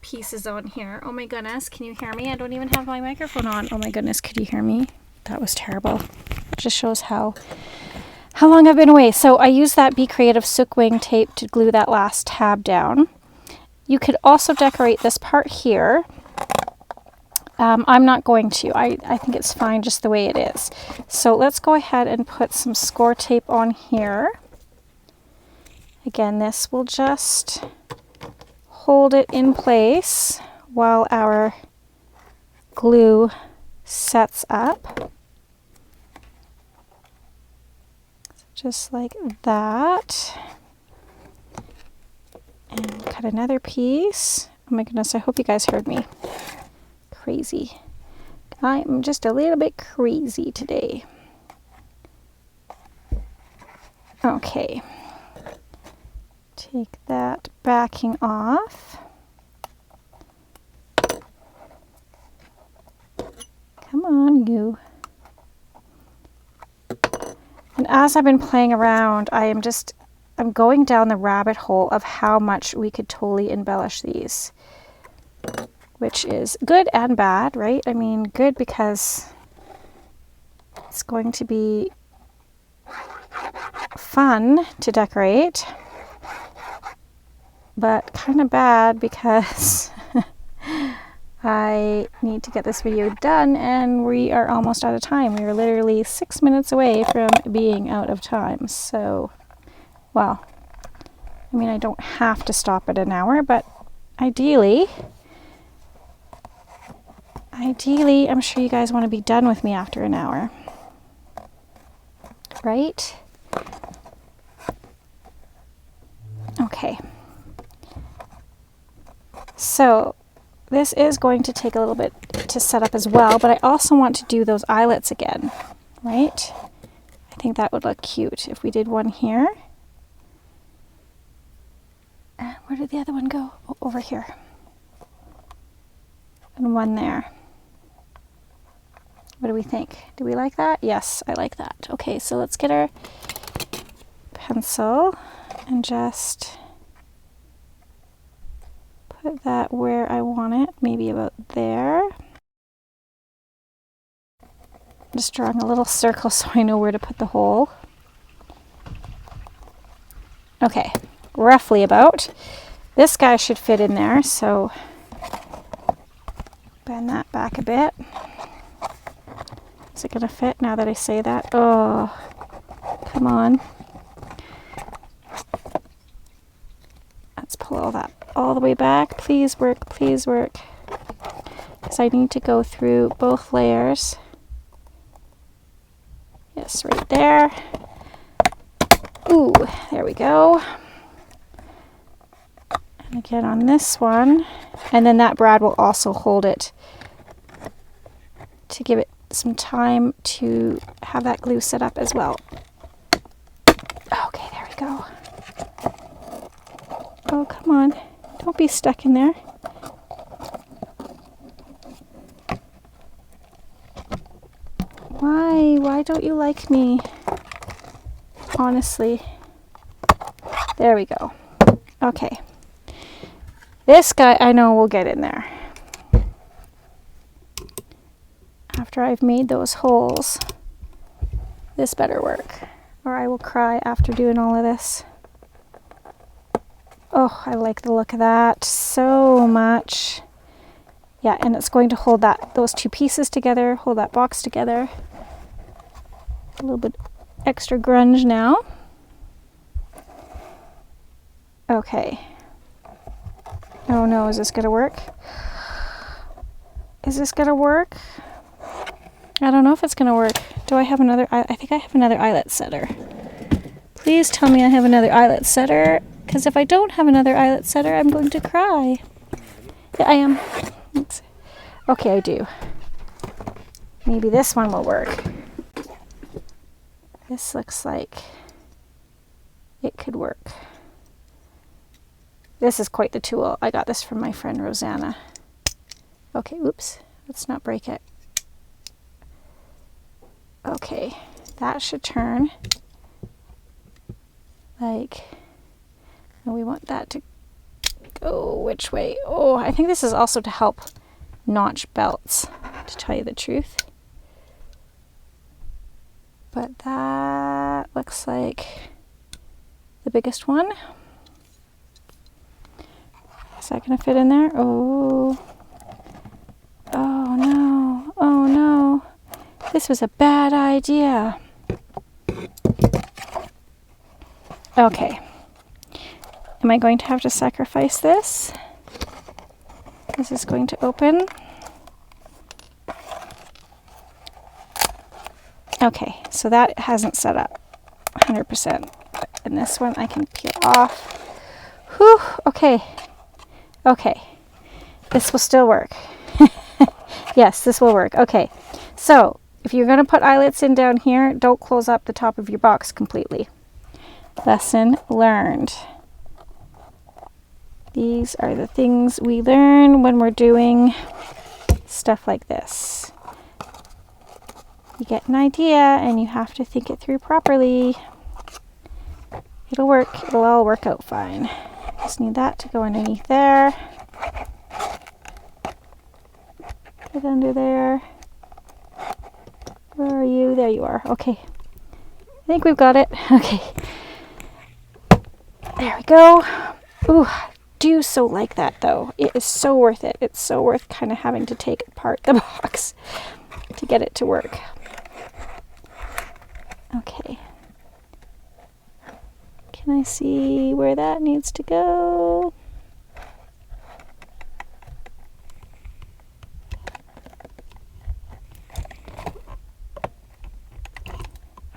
pieces on here. Oh my goodness, can you hear me? I don't even have my microphone on. Oh my goodness, could you hear me? That was terrible. It just shows how long I've been away. So I used that Be Creative Sook Wing tape to glue that last tab down. You could also decorate this part here. I'm not going to. I think it's fine just the way it is. So let's go ahead and put some score tape on here. Again, this will just hold it in place while our glue sets up. Just like that. And cut another piece. Oh my goodness, I hope you guys heard me. Crazy. I'm just a little bit crazy today. Okay. Take that backing off. Come on, you. And as I've been playing around, I'm going down the rabbit hole of how much we could totally embellish these, which is good and bad, right? I mean, good because it's going to be fun to decorate, but kind of bad because I need to get this video done and we are almost out of time. We are literally 6 minutes away from being out of time. So, well, I mean, I don't have to stop at an hour, but ideally, I'm sure you guys want to be done with me after an hour, right? Okay. So this is going to take a little bit to set up as well, but I also want to do those eyelets again, right? I think that would look cute if we did one here. And where did the other one go? Oh, over here. And one there. What do we think? Do we like that? Yes, I like that. Okay, so let's get our pencil and just put that where I want it, maybe about there. Just drawing a little circle so I know where to put the hole. Okay, roughly about. This guy should fit in there, so bend that back a bit. Is it gonna fit now that I say that? Oh, come on. Let's pull all that all the way back. Please work, please work. Because I need to go through both layers. Yes, right there. Ooh, there we go. And again on this one. And then that brad will also hold it to give it some time to have that glue set up as well. Okay, there we go. Oh, come on. Don't be stuck in there. Why? Why don't you like me? Honestly. There we go. Okay. This guy I know will get in there. After I've made those holes, this better work, or I will cry after doing all of this. Oh, I like the look of that so much. Yeah, and it's going to hold those two pieces together, hold that box together. A little bit extra grunge now. Okay. Oh no, is this gonna work? Is this gonna work? I don't know if it's gonna work. Do I have another? I think I have another eyelet setter. Please tell me I have another eyelet setter, because if I don't have another eyelet setter, I'm going to cry. Yeah, I am. Okay, I do. Maybe this one will work. This looks like it could work. This is quite the tool. I got this from my friend Rosanna. Okay, oops. Let's not break it. Okay, that should turn like, and we want that to go which way? Oh, I think this is also to help notch belts, to tell you the truth. But that looks like the biggest one. Is that gonna fit in there? Oh. Oh no, oh no. This was a bad idea. Okay. Am I going to have to sacrifice this? This is going to open. Okay, so that hasn't set up 100%. And this one I can peel off. Whew, okay. Okay. This will still work. Yes, this will work. Okay. So, if you're going to put eyelets in down here, don't close up the top of your box completely. Lesson learned. These are the things we learn when we're doing stuff like this. You get an idea and you have to think it through properly. It'll work. It'll all work out fine. Just need that to go underneath there. Get under there. Where are you? There you are. Okay. I think we've got it. Okay. There we go. Ooh, I do so like that though. It is so worth it. It's so worth kind of having to take apart the box to get it to work. Okay. Can I see where that needs to go?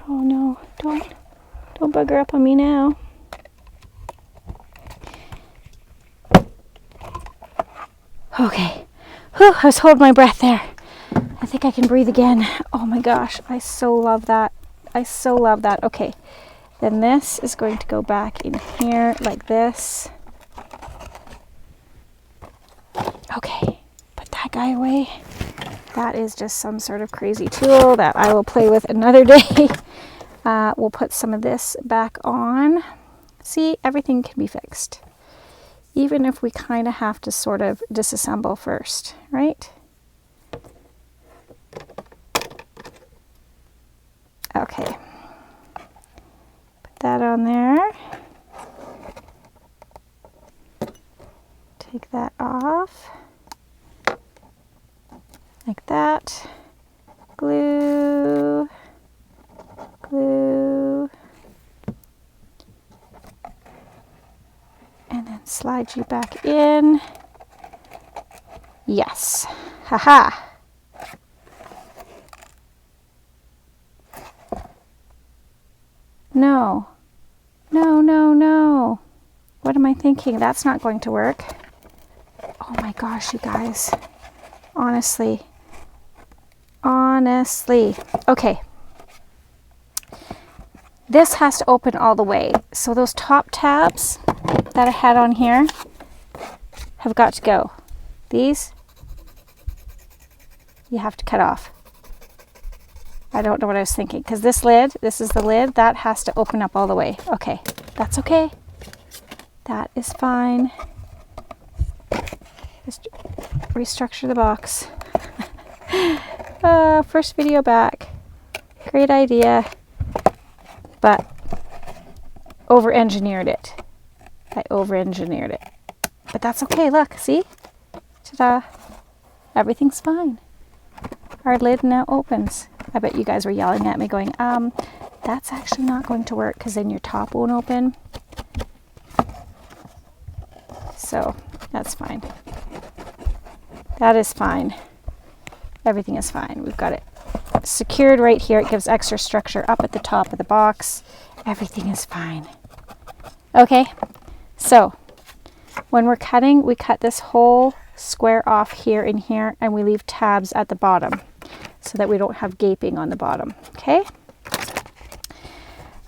Oh no, don't bugger up on me now. Okay. Whew, I was holding my breath there. I think I can breathe again. Oh my gosh, I so love that. I so love that. Okay, then this is going to go back in here like this. Okay, put that guy away. That is just some sort of crazy tool that I will play with another day. We'll put some of this back on. See, everything can be fixed. Even if we kind of have to sort of disassemble first, right? Okay. Put that on there. Take that off. Like that. Glue. Glue. And then slide you back in. Yes. Haha. No. No, no, no. What am I thinking? That's not going to work. Oh my gosh, you guys. Honestly. Honestly. Okay. This has to open all the way. So those top tabs that I had on here have got to go. These, you have to cut off. I don't know what I was thinking, because this lid, this is the lid, that has to open up all the way. Okay, that's okay. That is fine. Just restructure the box. First video back. Great idea, but over-engineered it. I over-engineered it. But that's okay, look, see? Ta-da. Everything's fine. Our lid now opens. I bet you guys were yelling at me going, that's actually not going to work because then your top won't open. So that's fine. That is fine. Everything is fine. We've got it secured right here. It gives extra structure up at the top of the box. Everything is fine. Okay, so when we're cutting, we cut this whole square off here and here, and we leave tabs at the bottom so that we don't have gaping on the bottom. Okay?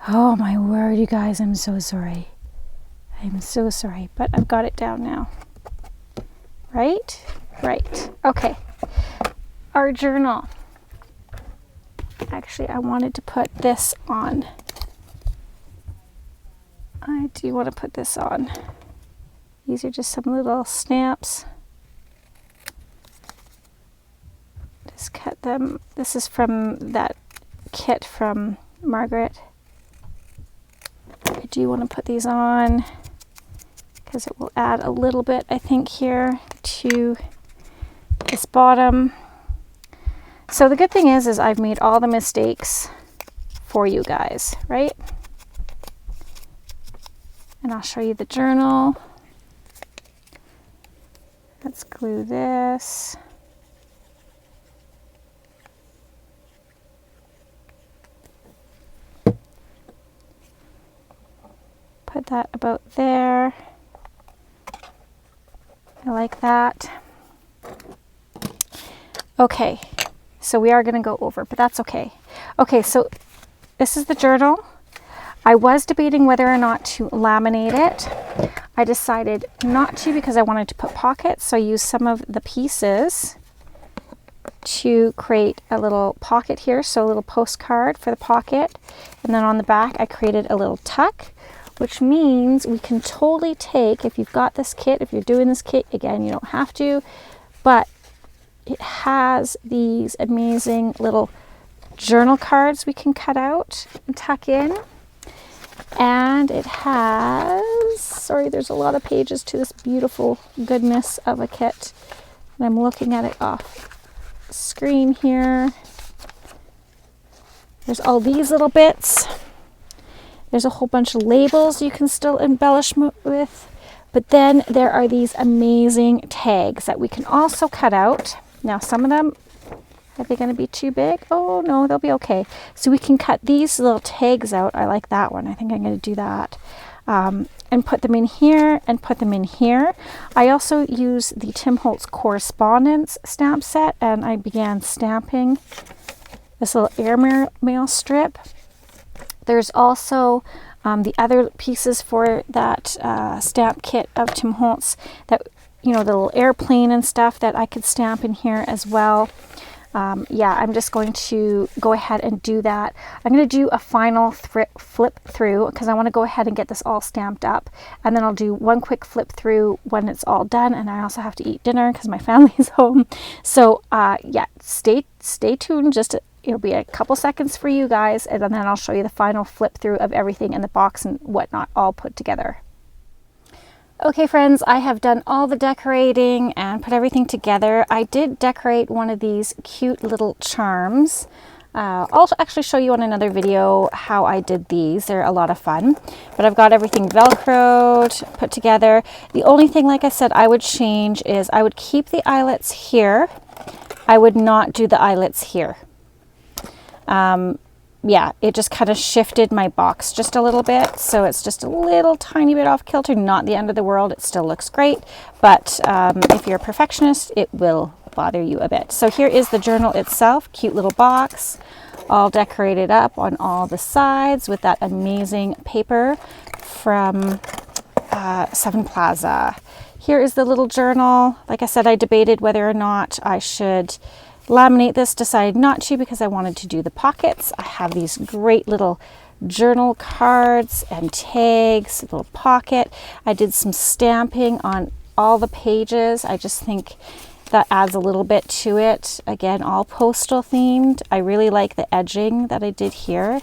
Oh my word, you guys, I'm so sorry. I'm so sorry, but I've got it down now. Right? Right. Okay. Our journal. Actually, I wanted to put this on. I do want to put this on. These are just some little snaps. Just cut them. This is from that kit from Margaret. I do want to put these on because it will add a little bit, I think, here to this bottom. So the good thing is I've made all the mistakes for you guys, right? And I'll show you the journal. Let's glue this. Put that about there. I like that. Okay, so we are going to go over, but that's okay. Okay, so this is the journal. I was debating whether or not to laminate it. I decided not to because I wanted to put pockets, so I used some of the pieces to create a little pocket here, so a little postcard for the pocket. And then on the back, I created a little tuck, which means we can totally take, if you've got this kit, if you're doing this kit, again, you don't have to, but it has these amazing little journal cards we can cut out and tuck in. And it has, sorry, there's a lot of pages to this beautiful goodness of a kit. And I'm looking at it off screen here. There's all these little bits. There's a whole bunch of labels you can still embellish with. But then there are these amazing tags that we can also cut out. Now some of them, are they going to be too big? Oh no, they'll be okay. So we can cut these little tags out. I like that one. I think I'm going to do that. And put them in here and put them in here. I also use the Tim Holtz Correspondence stamp set, and I began stamping this little airmail strip. There's also the other pieces for that stamp kit of Tim Holtz, that, you know, the little airplane and stuff that I could stamp in here as well. Yeah, I'm just going to go ahead and do that. I'm going to do a final flip through because I want to go ahead and get this all stamped up, and then I'll do one quick flip through when it's all done, and I also have to eat dinner because my family's home. So yeah, stay tuned. It'll be a couple seconds for you guys, and then I'll show you the final flip through of everything in the box and whatnot all put together. Okay friends, I have done all the decorating and put everything together. I did decorate one of these cute little charms. I'll actually show you on another video how I did these. They're a lot of fun. But I've got everything Velcroed, put together. The only thing, like I said, I would change is I would keep the eyelets here. I would not do the eyelets here. Yeah, it just kind of shifted my box just a little bit, so it's just a little tiny bit off kilter. Not the end of the world, it still looks great, but if you're a perfectionist, it will bother you a bit. So here is the journal itself, cute little box, all decorated up on all the sides with that amazing paper from Seven Plaza. Here is the little journal. Like I said, I debated whether or not I should laminate this, decided not to because I wanted to do the pockets. I have these great little journal cards and tags, a little pocket. I did some stamping on all the pages. I just think that adds a little bit to it. Again, all postal themed. I really like the edging that I did here.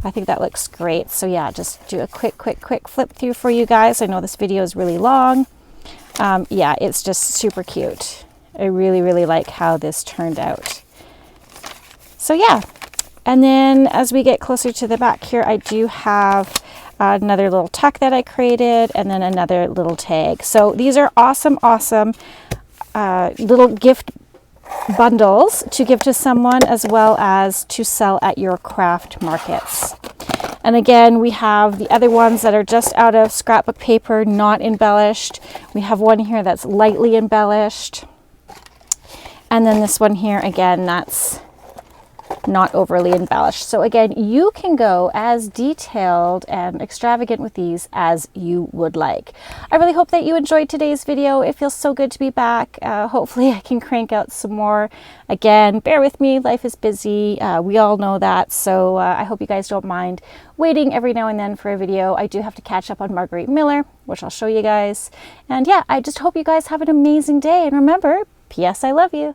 I think that looks great. So yeah, just do a quick flip through for you guys. I know this video is really long. Yeah, it's just super cute. I really like how this turned out. So yeah, and then as we get closer to the back here, I do have another little tuck that I created, and then another little tag. So these are awesome little gift bundles to give to someone, as well as to sell at your craft markets. And again, we have the other ones that are just out of scrapbook paper, not embellished. We have one here that's lightly embellished. And then this one here, again, that's not overly embellished. So again, you can go as detailed and extravagant with these as you would like. I really hope that you enjoyed today's video. It feels so good to be back. Hopefully I can crank out some more. Again, bear with me, life is busy. We all know that. So I hope you guys don't mind waiting every now and then for a video. I do have to catch up on Marguerite Miller, which I'll show you guys. And yeah, I just hope you guys have an amazing day. And remember, P.S. I love you.